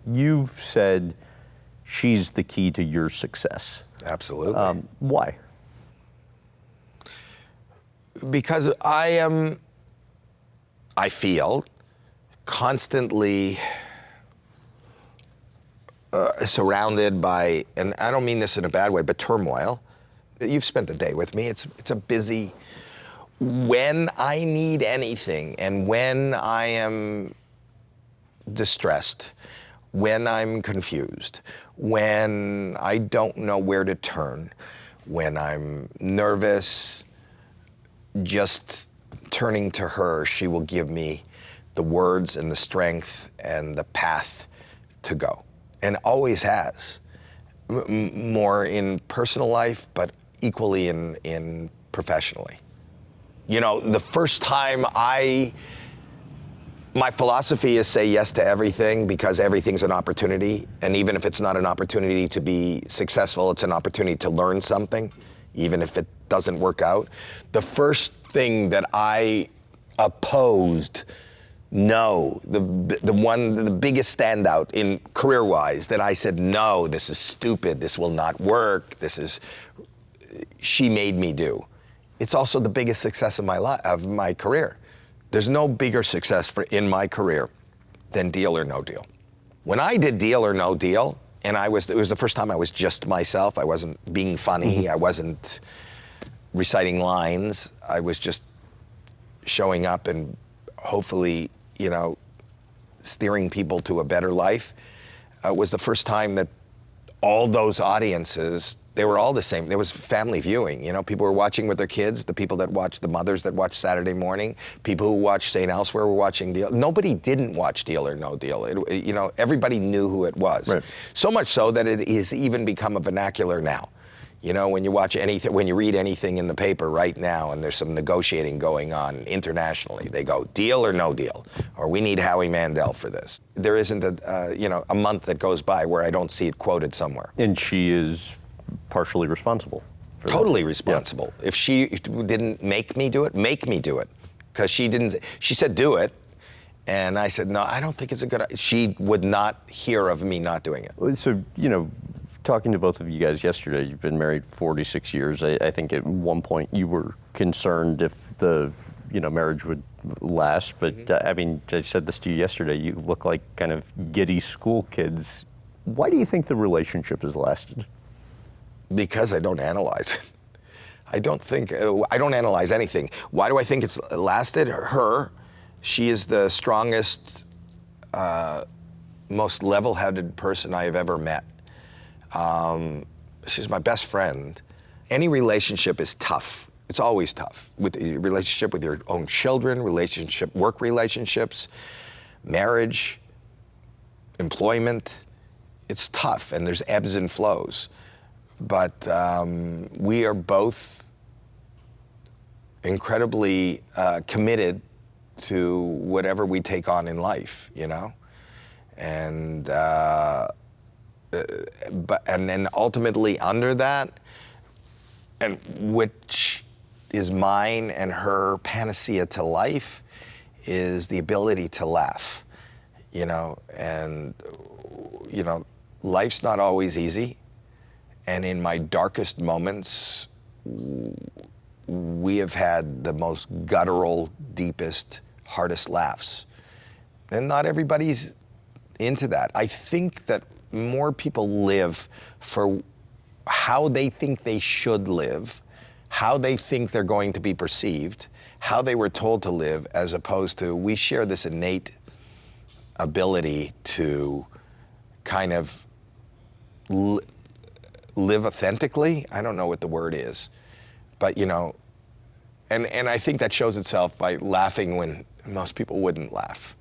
You've said she's the key to your success. Absolutely. Why? Because I feel, constantly surrounded by, and I don't mean this in a bad way, but turmoil. You've spent the day with me. It's a busy, when I need anything and when I am distressed, when I'm confused, when I don't know where to turn, when I'm nervous, just turning to her, she will give me the words and the strength and the path to go. And always has. More in personal life, but equally in professionally. You know, the first time my philosophy is say yes to everything because everything's an opportunity. And even if it's not an opportunity to be successful, it's an opportunity to learn something, even if it doesn't work out. The first thing that I opposed, no, the biggest standout in career-wise that I said, no, this is stupid, this will not work, she made me do. It's also the biggest success of my career. There's no bigger success in my career than Deal or No Deal. When I did Deal or No Deal, and it was the first time I was just myself, I wasn't being funny, I wasn't reciting lines, I was just showing up and hopefully, steering people to a better life. It was the first time that all those audiences, they were all the same. There was family viewing, people were watching with their kids, the mothers that watched Saturday morning, people who watched St. Elsewhere were watching Deal. Nobody didn't watch Deal or No Deal. Everybody knew who it was. Right. So much so that it has even become a vernacular now. When you watch anything, when you read anything in the paper right now, and there's some negotiating going on internationally, they go Deal or No Deal, or we need Howie Mandel for this. There isn't a month that goes by where I don't see it quoted somewhere. And she is partially responsible for totally that. Responsible. Yeah. If she didn't make me do it, because she didn't. She said do it, and I said no. I don't think it's a good idea. She would not hear of me not doing it. So talking to both of you guys yesterday, you've been married 46 years. I think at one point you were concerned if the marriage would last, but I said this to you yesterday, you look like kind of giddy school kids. Why do you think the relationship has lasted? Because I don't analyze it. I don't analyze anything. Why do I think it's lasted? She is the strongest, most level-headed person I have ever met. She's my best friend. Any relationship is tough. It's always tough. With a relationship with your own children, work relationships, marriage, employment, it's tough, and there's ebbs and flows. But we are both incredibly committed to whatever we take on in life, and and then ultimately under that, and which is mine and her panacea to life, is the ability to laugh, and life's not always easy, and in my darkest moments, we have had the most guttural, deepest, hardest laughs, and not everybody's into that. I think that more people live for how they think they should live, how they think they're going to be perceived, how they were told to live, as opposed to we share this innate ability to kind of live authentically. I don't know what the word is, but and I think that shows itself by laughing when most people wouldn't laugh.